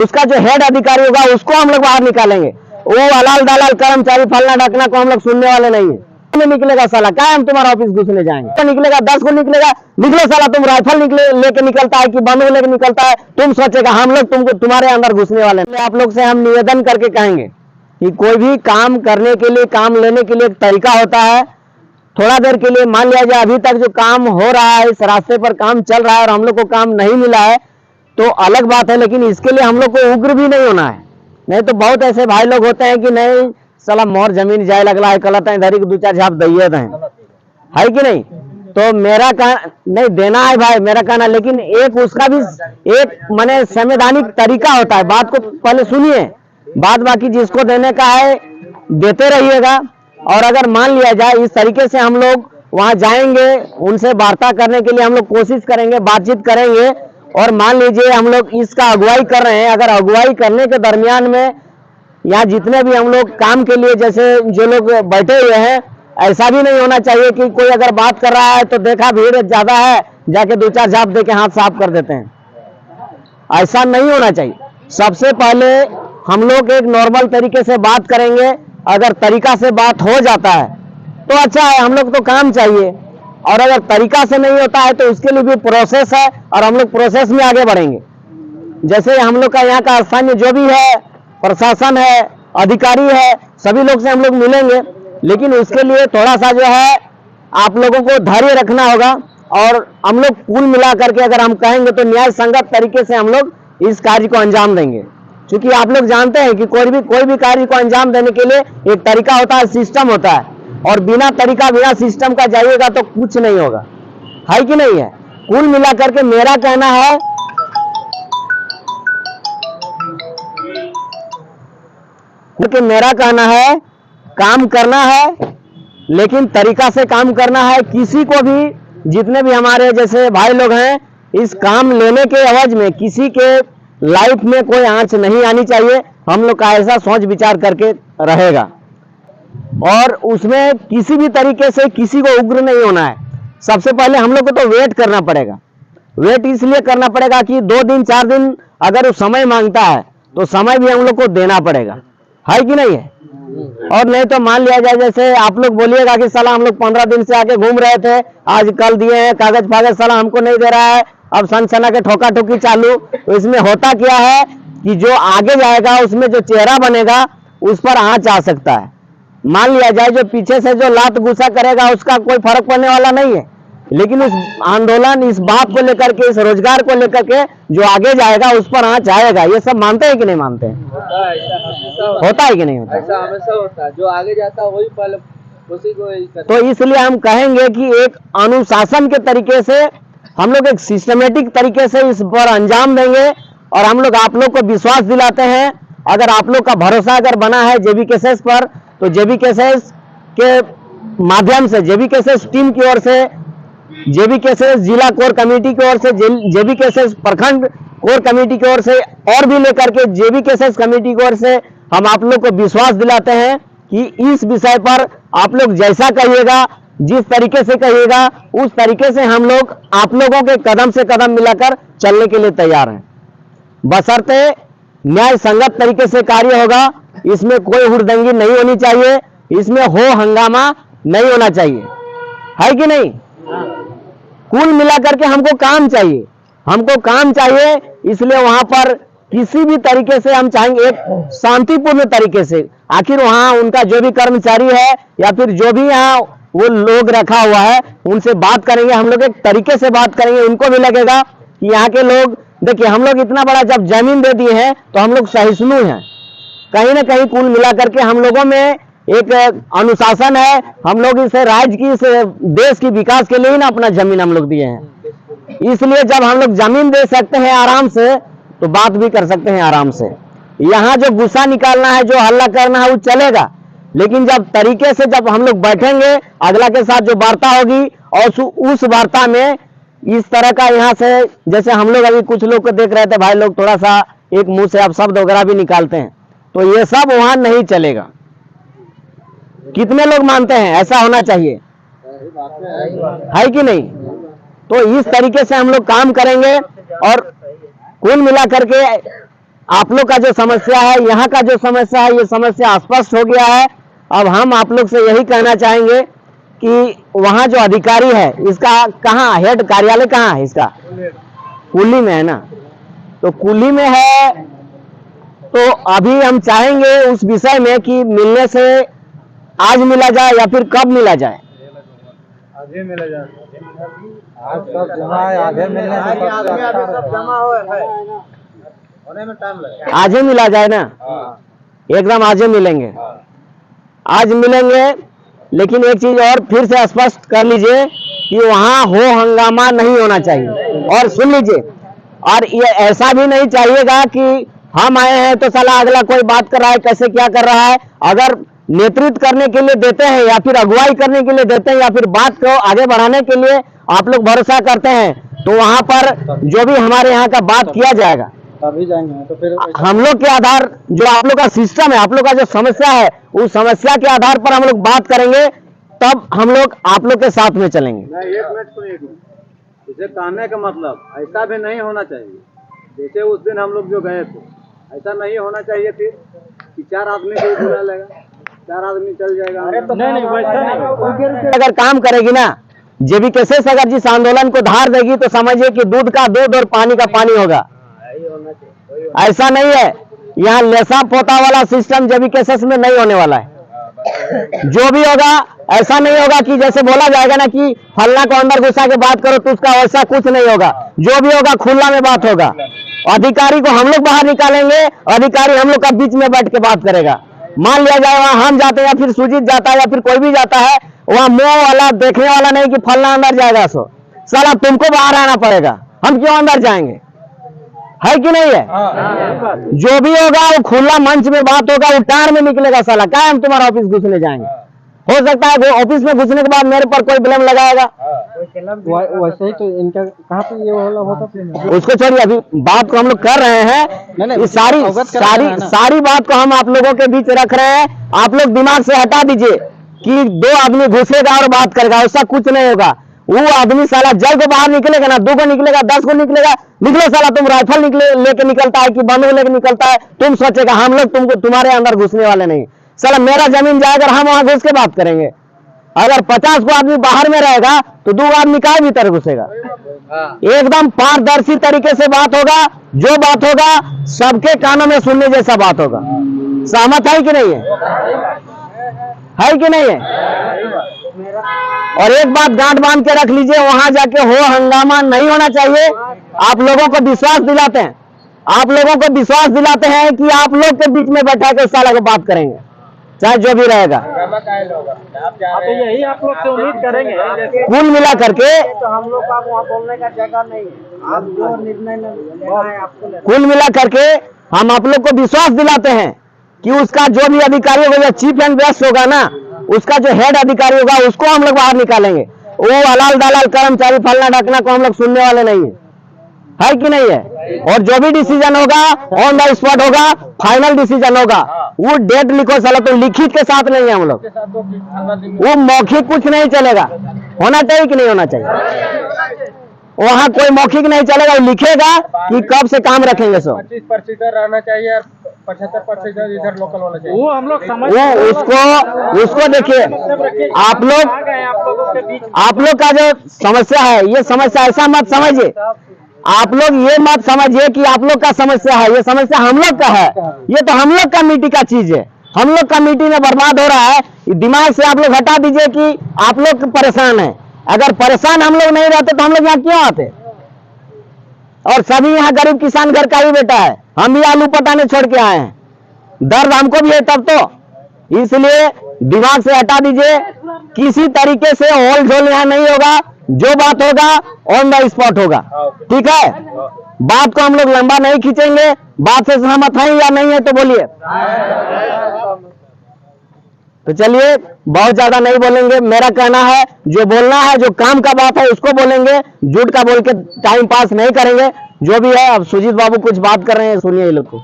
उसका जो हेड अधिकारी होगा उसको हम लोग बाहर निकालेंगे। वो हलाल दलाल कर्मचारी फलना ढकना को हम लोग सुनने वाले नहीं है। निकलेगा साला, क्या हम तुम्हारा ऑफिस घुसने जाएंगे? तो निकलेगा 10 को निकलेगा, निकलो साला। तुम राइफल निकले लेके निकलता है कि बंदूक लेके निकलता है, तुम सोचेगा हम लोग तुमको तुम्हारे अंदर घुसने वाले हैं। आप लोग से हम निवेदन करके कहेंगे कि कोई भी काम करने के लिए, काम लेने के लिए एक तरीका होता है। थोड़ा देर के लिए मान लिया जाए अभी तक जो काम हो रहा है, इस रास्ते पर काम चल रहा है और हम लोग को काम नहीं मिला है तो अलग बात है, लेकिन इसके लिए हम लोग को उग्र भी नहीं होना है। नहीं तो बहुत ऐसे भाई लोग होते हैं कि नहीं साला मोर जमीन जाए लगला है, कल धरी दो चार झाप दैये है कि नहीं। तो मेरा नहीं देना है भाई, मेरा कहना, लेकिन एक उसका भी एक माने संवैधानिक तरीका होता है। बात को पहले सुनिए, बात बाकी जिसको देने का है देते रहिएगा। और अगर मान लिया जाए इस तरीके से हम लोग वहां जाएंगे, उनसे वार्ता करने के लिए हम लोग कोशिश करेंगे, बातचीत करेंगे। और मान लीजिए हम लोग इसका अगुवाई कर रहे हैं, अगर अगुवाई करने के दरमियान में यहाँ जितने भी हम लोग काम के लिए जैसे जो लोग बैठे हुए हैं, ऐसा भी नहीं होना चाहिए कि कोई अगर बात कर रहा है तो देखा भीड़ ज्यादा है जाके दो चार झाप दे के हाथ साफ कर देते हैं। ऐसा नहीं होना चाहिए। सबसे पहले हम लोग एक नॉर्मल तरीके से बात करेंगे। अगर तरीका से बात हो जाता है तो अच्छा है, हम लोग तो काम चाहिए। और अगर तरीका से नहीं होता है तो उसके लिए भी प्रोसेस है और हम लोग प्रोसेस में आगे बढ़ेंगे। जैसे हम लोग का यहाँ का स्थानीय जो भी है, प्रशासन है, अधिकारी है, सभी लोग से हम लोग मिलेंगे। लेकिन उसके लिए थोड़ा सा जो है आप लोगों को धैर्य रखना होगा। और हम लोग कुल मिला करके अगर हम कहेंगे तो न्याय संगत तरीके से हम लोग इस कार्य को अंजाम देंगे। क्योंकि आप लोग जानते हैं कि कोई भी कार्य को अंजाम देने के लिए एक तरीका होता है, सिस्टम होता है। और बिना तरीका बिना सिस्टम का जाइएगा तो कुछ नहीं होगा, है कि नहीं है। कुल मिला करके मेरा कहना है काम करना है, लेकिन तरीका से काम करना है। किसी को भी, जितने भी हमारे जैसे भाई लोग हैं, इस काम लेने के एवज में किसी के लाइफ में कोई आंच नहीं आनी चाहिए। हम लोग का ऐसा सोच विचार करके रहेगा और उसमें किसी भी तरीके से किसी को उग्र नहीं होना है। सबसे पहले हम लोग को तो वेट करना पड़ेगा। वेट इसलिए करना पड़ेगा कि 2 दिन 4 दिन अगर वो समय मांगता है तो समय भी हम लोग को देना पड़ेगा, है कि नहीं है। और नहीं तो मान लिया जाए जैसे आप लोग बोलिएगा कि साला हम लोग 15 दिन से आके घूम रहे थे, आज कल दिए हैं कागज फागज, साला हमको नहीं दे रहा है, अब सनसना के ठोका ठोकी चालू। तो इसमें होता क्या है कि जो आगे जाएगा उसमें जो चेहरा बनेगा उस पर आंच आ सकता है। मान लिया जाए जो पीछे से जो लात गुस्सा करेगा उसका कोई फर्क पड़ने वाला नहीं है, लेकिन इस आंदोलन, इस बात को लेकर के, इस रोजगार को लेकर के जो आगे जाएगा उस पर आंच आएगा। ये सब मानते हैं कि नहीं मानते हैं? होता है कि नहीं होता? ऐसा हमेशा होता है, जो आगे जाता है वही पहले उसी को। तो इसलिए हम कहेंगे कि एक अनुशासन के तरीके से हम लोग एक सिस्टमेटिक तरीके से इस पर अंजाम देंगे। और हम लोग आप लोग को विश्वास दिलाते हैं, अगर आप लोग का भरोसा अगर बना है जेबी केसेस पर, तो जेबी केसेस के माध्यम से, जेबी केसेस टीम की ओर से, जेबी केसेस जिला कोर कमेटी की ओर से, जेबी केसेस प्रखंड कोर कमेटी की ओर से और भी लेकर के जेबी केसेस कमेटी की ओर से हम आप लोग को विश्वास दिलाते हैं कि इस विषय पर आप लोग जैसा कहिएगा, जिस तरीके से कहिएगा, उस तरीके से हम लोग आप लोगों के कदम से कदम मिलाकर चलने के लिए तैयार हैं। बशर्ते न्याय संगत तरीके से कार्य होगा, इसमें कोई हुड़दंगी नहीं होनी चाहिए, इसमें हो हंगामा नहीं होना चाहिए, है कि नहीं। कुल मिलाकर के हमको काम चाहिए, हमको काम चाहिए। इसलिए वहां पर किसी भी तरीके से हम चाहेंगे एक शांतिपूर्ण तरीके से। आखिर वहां उनका जो भी कर्मचारी है या फिर जो भी यहाँ वो लोग रखा हुआ है उनसे बात करेंगे, हम लोग एक तरीके से बात करेंगे। उनको भी लगेगा कि यहाँ के लोग, देखिए हम लोग इतना बड़ा जब जमीन दे दिए हैं तो हम लोग सहिष्णु हैं। कहीं ना कहीं कुल मिलाकर के हम लोगों में एक अनुशासन है। हम लोग इस राज्य की, इस देश की विकास के लिए ही ना अपना जमीन हम लोग दिए हैं। इसलिए जब हम लोग जमीन दे सकते हैं आराम से तो बात भी कर सकते हैं आराम से। यहाँ जो गुस्सा निकालना है, जो हल्ला करना है वो चलेगा, लेकिन जब तरीके से जब हम लोग बैठेंगे, अगला के साथ जो वार्ता होगी और उस वार्ता में इस तरह का, यहाँ से जैसे हम लोग अभी कुछ लोग को देख रहे थे, भाई लोग थोड़ा सा एक मुंह से अब शब्द वगैरह भी निकालते हैं, तो ये सब वहां नहीं चलेगा। कितने लोग मानते हैं ऐसा होना चाहिए, है कि नहीं। तो इस तरीके से हम लोग काम करेंगे और कुल मिलाकर के आप लोग का जो समस्या है, यहाँ का जो समस्या है, ये समस्या स्पष्ट हो गया है। अब हम आप लोग से यही कहना चाहेंगे कि वहाँ जो अधिकारी है, इसका कहाँ हेड कार्यालय कहाँ है इसका? कुली में है ना। तो कुली में है, तो अभी हम चाहेंगे उस विषय में कि मिलने से आज मिला जाए या फिर कब मिला जाए? आज ही मिला जाए। आज सब जमा है, आगे मिलने से सब जमा होने में टाइम लगेगा। आज ही मिला जाए ना, एकदम आज ही मिलेंगे, आज मिलेंगे। लेकिन एक चीज और फिर से स्पष्ट कर लीजिए कि वहाँ हो हंगामा नहीं होना चाहिए। और सुन लीजिए, और ये ऐसा भी नहीं चाहिएगा कि हम आए हैं तो साला अगला कोई बात कर रहा है, कैसे क्या कर रहा है। अगर नेतृत्व करने के लिए देते हैं या फिर अगुवाई करने के लिए देते हैं या फिर बात को आगे बढ़ाने के लिए आप लोग भरोसा करते हैं, तो वहां पर जो भी हमारे यहाँ का बात किया जाएगा, अभी जाएंगे तो फिर हम लोग के आधार जो आप लोग का सिस्टम है, आप लोग का जो समस्या है, उस समस्या के आधार पर हम लोग बात करेंगे, तब हम लोग आप लोग के साथ में चलेंगे। नहीं, एक मिनट सुनिए। इसे कहने का मतलब ऐसा भी नहीं होना चाहिए जैसे उस दिन हम लोग जो गए थे, ऐसा नहीं होना चाहिए फिर कि 4 आदमी को बुला लेगा, 4 आदमी चल जाएगा। नहीं, वैसा नहीं। अगर काम करेगी ना, जेबीकेएस अगर जिस आंदोलन को धार देगी तो समझिए कि दूध का दूध और पानी का पानी होगा। ऐसा नहीं है, यहाँ लेसा पोता वाला सिस्टम जेबीकेएस में नहीं होने वाला है। जो भी होगा ऐसा नहीं होगा कि जैसे बोला जाएगा ना कि फलना को अंदर घुसा के बात करो तो उसका वैसा कुछ नहीं होगा। जो भी होगा खुला में बात होगा। अधिकारी को हम लोग बाहर निकालेंगे, अधिकारी हम लोग का बीच में बैठ के बात करेगा। मान लिया जाए वहां हम जाते हैं या फिर सुजीत जाता है या फिर कोई भी जाता है, वहां मुंह वाला देखने वाला नहीं कि फलना अंदर जाएगा, सो साला तुमको बाहर आना पड़ेगा, हम क्यों अंदर जाएंगे? है कि नहीं है? जो भी होगा वो खुला मंच में बात होगा, वो टार में निकलेगा। साला क्या हम तुम्हारा ऑफिस घुसने जाएंगे? हो सकता है वो ऑफिस में घुसने के बाद मेरे पर कोई ब्लेम लगाएगा। वैसे ही तो इनका कहाँ पे ये होता? उसको छोड़िए, अभी बात को हम लोग कर रहे हैं। ये सारी बात को हम आप लोगों के बीच रख रहे हैं। आप लोग दिमाग से हटा दीजिए कि 2 आदमी घुसेगा और बात करेगा, ऐसा कुछ नहीं होगा। वो आदमी साला जल को बाहर निकलेगा ना, 2 को निकलेगा, 10 को निकलेगा, निकलो साला। तुम राइफल लेके निकलता है कि बंदूक लेके निकलता है, तुम सोचेगा हम लोग तुमको तुम्हारे अंदर घुसने वाले नहीं। साला मेरा जमीन जाएगा, हम वहां घुस के बात करेंगे। अगर 50 को आदमी बाहर में रहेगा तो 2 आदमी का भीतर घुसेगा। एकदम पारदर्शी तरीके से बात होगा। जो बात होगा सबके कानों में सुनने जैसा बात होगा। सहमत है कि नहीं है कि नहीं है? और एक बात गांठ बांध के रख लीजिए, वहां जाके हो हंगामा नहीं होना चाहिए। आप लोगों को विश्वास दिलाते हैं, आप लोगों को विश्वास दिलाते हैं कि आप लोग के बीच में बैठा के साला को बात करेंगे, चाहे जो भी रहेगा। यही आप लोग से उम्मीद करेंगे। कुल मिला करके तो हम लोग का वहाँ बोलने का जगह नहीं है। आप जो निर्णय लेना है आपको। कुल मिला करके हम आप लोग को विश्वास दिलाते हैं कि उसका जो भी अधिकारी होगा, चीफ एंड बेस्ट होगा ना, उसका जो हेड अधिकारी होगा उसको हम लोग बाहर निकालेंगे। वो हलाल दलाल कर्मचारी फलना ढकना को हम लोग सुनने वाले नहीं है कि नहीं है? और जो भी डिसीजन होगा ऑन द स्पॉट होगा, फाइनल डिसीजन होगा। वो डेट लिखो साला, तो लिखित के साथ नहीं है हम लोग, वो मौखिक कुछ नहीं चलेगा। होना चाहिए कि नहीं होना चाहिए? वहाँ कोई मौखिक नहीं चलेगा, वो लिखेगा कि कब से काम रखेंगे। सो 25% रहना चाहिए, 75% इधर लोकल होना चाहिए। वो हम लोग समझ वो उसको देखिए, आप लोग का जो समस्या है, ये समस्या ऐसा मत समझिए। आप लोग ये मत समझिए कि आप लोग का समस्या है, ये समस्या हम लोग का है। ये तो हम लोग कमेटी का चीज है, हम लोग कमेटी में बर्बाद हो रहा है। दिमाग से आप लोग हटा दीजिए कि आप लोग परेशान हैं। अगर परेशान हम लोग नहीं रहते तो हम लोग यहाँ क्यों आते? और सभी यहाँ गरीब किसान घर का ही बेटा है, हम भी आलू पटाने छोड़ के आए हैं। दर्द हमको भी है तब तो। इसलिए दिमाग से हटा दीजिए, किसी तरीके से होल झोल यहाँ नहीं होगा। जो बात होगा ऑन द स्पॉट होगा, ठीक है? बात को हम लोग लंबा नहीं खींचेंगे। बात से सहमत है या नहीं है तो बोलिए। तो चलिए, बहुत ज्यादा नहीं बोलेंगे। मेरा कहना है जो बोलना है, जो काम का बात है उसको बोलेंगे, झूठ का बोल के टाइम पास नहीं करेंगे। जो भी है, अब सुजीत बाबू कुछ बात कर रहे हैं, सुनिए ये लोग को।